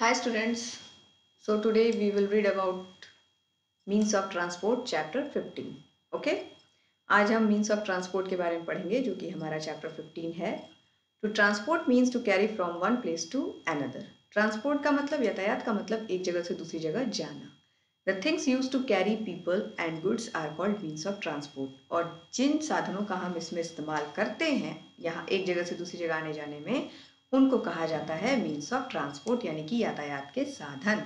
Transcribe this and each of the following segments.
Hi students, so today we will read about means of transport chapter 15. Okay? आज हम means of transport के बारे में पढ़ेंगे जो कि हमारा chapter 15 है. To transport means to carry from one place to another. Transport का मतलब यातायात का मतलब एक जगह से दूसरी जगह जाना. The things used to carry people and goods are called means of transport. और जिन साधनों का हम इसमें इस्तेमाल करते हैं यहाँ एक जगह से दूसरी जगह आने जाने में उनको कहा जाता है मीन्स ऑफ ट्रांसपोर्ट यानी कि यातायात के साधन.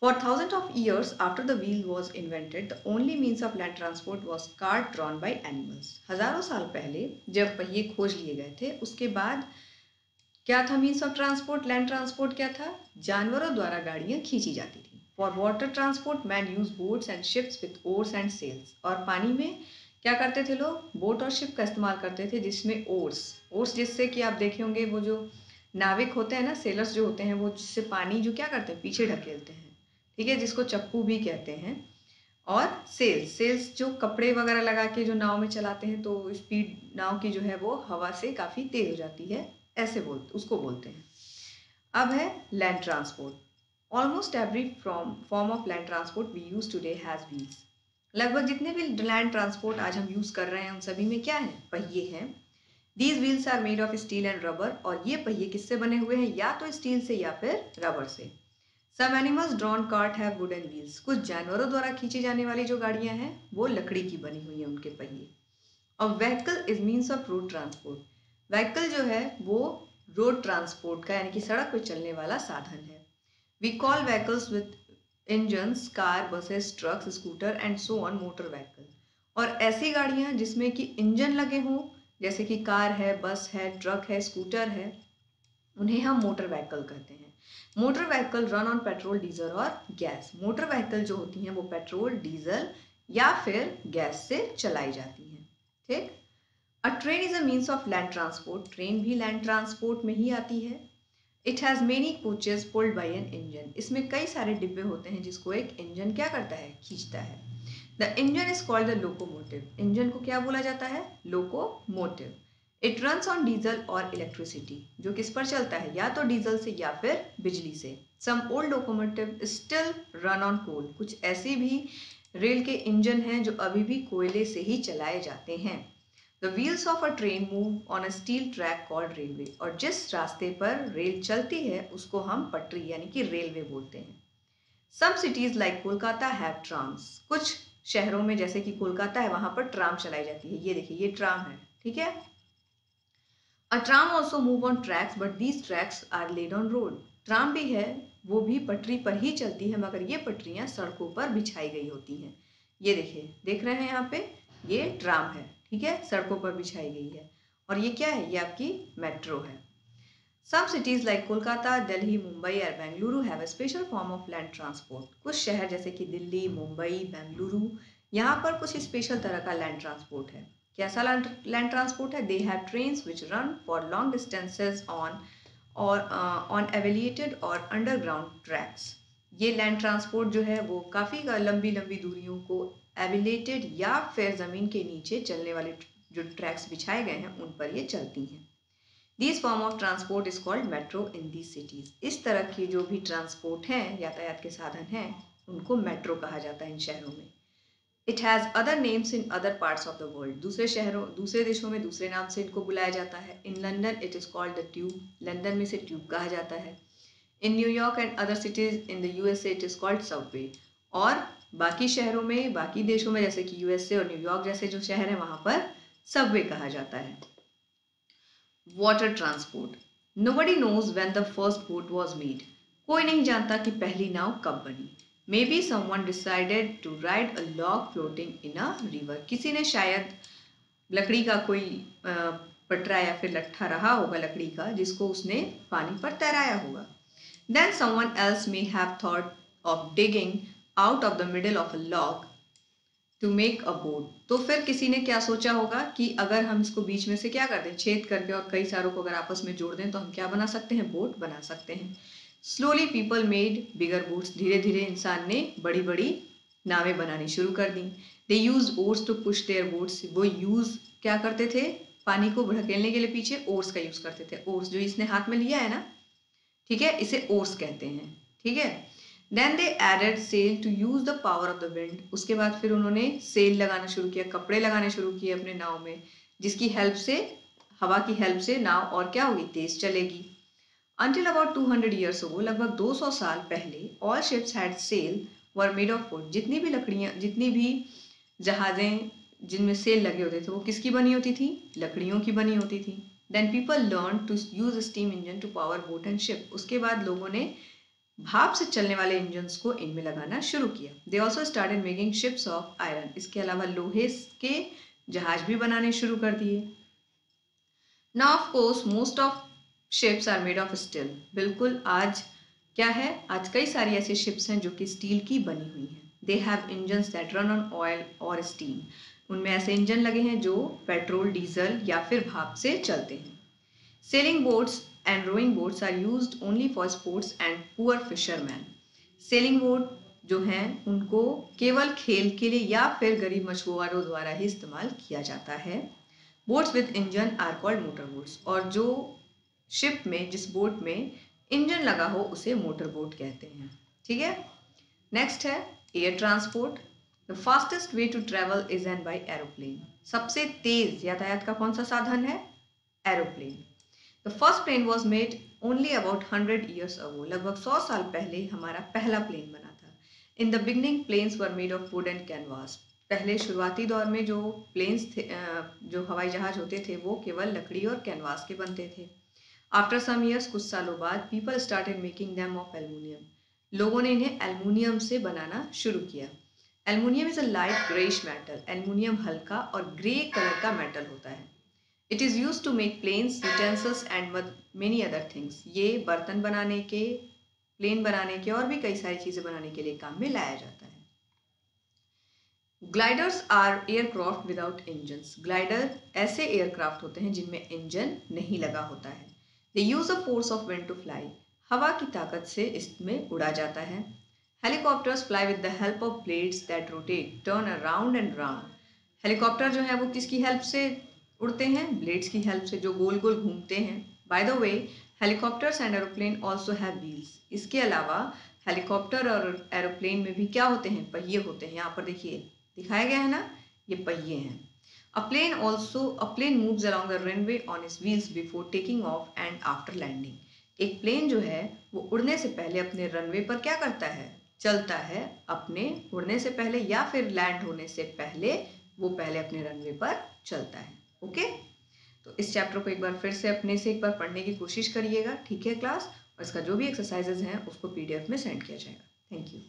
For thousands of years after the wheel was invented, the only means of land transport was cart drawn by animals. हजारों साल पहले जब पहिए खोज लिए गए थे उसके बाद क्या था means of transport? Land transport क्या था? जानवरों द्वारा गाड़ियां खींची जाती थी. For water transport man use boats and ships with oars and sails. और पानी में क्या करते थे लोग? बोट और शिप का इस्तेमाल करते थे जिसमें ओर्स जिससे कि आप देखे होंगे वो जो नाविक होते हैं ना, सेलर्स जो होते हैं वो जिससे पानी जो क्या करते हैं पीछे ढकेलते हैं, ठीक है, जिसको चप्पू भी कहते हैं. और सेल्स जो कपड़े वगैरह लगा के जो नाव में चलाते हैं तो स्पीड नाव की जो है वो हवा से काफ़ी तेज हो जाती है, ऐसे उसको बोलते हैं. अब है land transport. Almost every form of land transport we use today has wheels. लगभग जितने भी लैंड ट्रांसपोर्ट आज हम यूज़ कर रहे हैं उन सभी में क्या है? पहिए हैं. These wheels are made of steel and rubber. और ये पहिए किससे बने हुए हैं? या तो स्टील से या फिर रबर से. Some animals drawn cart have wooden wheels. कुछ जानवरों द्वारा खींची जाने वाली जो गाड़ियां हैं वो लकड़ी की बनी हुई हैं उनके पहिए. और vehicle is means of road transport. Vehicle जो है वो रोड ट्रांसपोर्ट का यानी कि सड़क पर चलने वाला साधन है. We call vehicles with engines car, buses, trucks, scooter and so on motor vehicle. और ऐसी गाड़ियां जिसमें कि इंजन लगे हों जैसे कि कार है, बस है, ट्रक है, स्कूटर है, उन्हें हम मोटर व्हीकल कहते हैं. Motor vehicle run on petrol, diesel और गैस. मोटर व्हीकल जो होती हैं वो पेट्रोल, डीजल या फिर गैस से चलाई जाती हैं. ठीक. A train is a means of land transport. Train भी लैंड ट्रांसपोर्ट में ही आती है. It has many coaches pulled by an engine. इसमें कई सारे डिब्बे होते हैं जिसको एक इंजन क्या करता है? खींचता है. The engine is called the locomotive. Engine को क्या बोला जाता है? Locomotive. It runs on diesel और इलेक्ट्रिसिटी. जो किस पर चलता है? या तो डीजल से या फिर बिजली से. Some old locomotive still run on coal. कुछ ऐसे भी रेल के इंजन हैं जो अभी भी कोयले से ही चलाए जाते हैं. The wheels of a train move on a steel track called railway. और जिस रास्ते पर रेल चलती है उसको हम पटरी यानी कि रेलवे बोलते हैं. Some cities like Kolkata have trams. कुछ शहरों में जैसे कि कोलकाता है वहां पर ट्राम चलाई जाती है. ये देखिए ये ट्राम है, ठीक है. A tram also move on tracks but these tracks are laid on road. Tram भी है, वो भी पटरी पर ही चलती है मगर ये पटरियां सड़कों पर बिछाई गई होती हैं. ये देखिए, देख रहे हैं यहाँ पे, ये ट्राम है, ठीक है, सड़कों पर बिछाई गई है. और ये क्या है? ये आपकी मेट्रो है. सम सिटीज लाइक कोलकाता, दिल्ली, मुंबई और Bengaluru have a special form of land transport. कुछ शहर जैसे कि दिल्ली, मुंबई, बेंगलुरु, यहाँ पर कुछ स्पेशल तरह का लैंड ट्रांसपोर्ट है. कैसा लैंड ट्रांसपोर्ट है? They have trains which run for long distances on elevated और अंडरग्राउंड ट्रैक्स. ये लैंड ट्रांसपोर्ट जो है वो काफ़ी लंबी लंबी दूरियों को एवेलेटेड या फिर ज़मीन के नीचे चलने वाले जो ट्रैक्स बिछाए गए हैं उन पर ये चलती हैं. This form of transport is called metro in these cities. इस तरह की जो भी ट्रांसपोर्ट हैं, यातायात के साधन हैं, उनको मेट्रो कहा जाता है इन शहरों में. It has other names in other parts of the world. दूसरे देशों में दूसरे नाम से इनको बुलाया जाता है. In London it is called the tube. London में से ट्यूब कहा जाता है. In New York and other cities in the USA it is called Subway. और बाकी शहरों में, बाकी देशों में जैसे कि यूएसए और न्यूयॉर्क जैसे जो शहर है वहाँ पर सबवे कहा जाता है. Water transport. Nobody knows when the first boat was made. कोई नहीं जानता कि पहली नाव कब बनी. May be someone decided to ride a log floating in a river. किसी ने शायद लकड़ी का कोई पटरा या फिर लट्ठा रहा होगा लकड़ी का जिसको उसने पानी पर तैराया होगा. Then someone else may have thought of digging out of the middle of a log to make a boat. तो फिर किसी ने क्या सोचा होगा कि अगर हम इसको बीच में से क्या कर दें, छेद करके, और कई सारों को अगर आपस में जोड़ दें तो हम क्या बना सकते हैं? बोट बना सकते हैं. स्लोली पीपल मेड बिगर बोट्स. धीरे धीरे इंसान ने बड़ी बड़ी नावें बनानी शुरू कर दी. They use oars to push their boats. वो यूज क्या करते थे? पानी को ढकेलने के लिए पीछे ओर्स का यूज करते थे. ओर्स जो इसने हाथ में लिया है ना, ठीक है, इसे ओर्स कहते हैं, ठीक है। Then they added sail to use the power of the wind, उसके बाद फिर उन्होंने सेल लगाना शुरू किया, कपड़े लगाने शुरू किए अपने नाव में, जिसकी हेल्प से, हवा की हेल्प से नाव और क्या होगी, तेज चलेगी। Until about 200 years ago, लगभग 200 साल पहले, all ships had sail were made of wood, जितनी भी जहाजें जिनमें सेल लगे होते थे वो किसकी बनी होती थी, लकड़ियों की बनी होती थी। Then people learned to use steam engine to power boat and ship, उसके बाद लोगों ने भाप से चलने वाले इंजन्स को इनमें लगाना शुरू किया। They also started making ships of iron, इसके अलावा लोहे के जहाज भी बनाने शुरू कर दिए। Now of course most of ships are made of steel, बिल्कुल आज क्या है, आज कई सारी ऐसी शिप्स हैं जो कि स्टील की बनी हुई हैं। They have engines that run on oil or steam, उनमें ऐसे इंजन लगे हैं जो पेट्रोल, डीजल या फिर भाप से चलते हैं। Sailing boats and rowing boats are used only for sports and poor fishermen, sailing boat जो हैं उनको केवल खेल के लिए या फिर गरीब मछुआरों द्वारा ही इस्तेमाल किया जाता है। Boats with engine are called motor boats, और जो शिप में, जिस बोट में इंजन लगा हो उसे मोटर बोट कहते हैं, ठीक है। नेक्स्ट है air transport. The fastest way to travel is an by aeroplane, सबसे तेज यातायात का कौन सा साधन है, aeroplane. The first plane was made only about 100 years ago, लगभग 100 साल पहले हमारा पहला प्लेन बना था। In the beginning planes were made of wood and canvas, पहले शुरुआती दौर में जो प्लेन्स थे, जो हवाई जहाज होते थे वो केवल लकड़ी और कैनवास के बनते थे। आफ्टर सम ईयर्स, कुछ सालों बाद, people started making them of aluminium, लोगों ने इन्हें एल्युमिनियम से बनाना शुरू किया। Aluminium is a light greyish metal, aluminium हल्का और ग्रे कलर का मेटल होता है। It is use to make planes, utensils and many other things, ये बर्तन बनाने के, प्लेन बनाने के और भी कई सारी चीज़ें बनाने के लिए काम में लाया जाता है। Gliders are aircraft without engines, glider ऐसे एयरक्राफ्ट होते हैं जिनमें इंजन नहीं लगा होता है। They use the force of wind to fly, हवा की ताकत से इसमें उड़ा जाता है। Helicopters fly with the help of blades that rotate, turn around and round, helicopter जो है वो किसकी हेल्प से उड़ते हैं, ब्लेड्स की हेल्प से, जो गोल गोल घूमते हैं। By the way, helicopters and aeroplane also have wheels, इसके अलावा हेलीकॉप्टर और एरोप्लेन में भी क्या होते हैं, पहिए होते हैं। यहाँ पर देखिए दिखाया गया है ना, ये पहिए हैं। A plane moves along the runway on its wheels before taking off and after landing, एक प्लेन जो है वो उड़ने से पहले अपने रनवे पर क्या करता है, चलता है, अपने उड़ने से पहले या फिर लैंड होने से पहले वो पहले अपने रनवे पर चलता है। ओके, तो इस चैप्टर को एक बार फिर से अपने से एक बार पढ़ने की कोशिश करिएगा, ठीक है क्लास, और इसका जो भी एक्सरसाइजेज हैं उसको PDF में सेंड किया जाएगा। Thank you.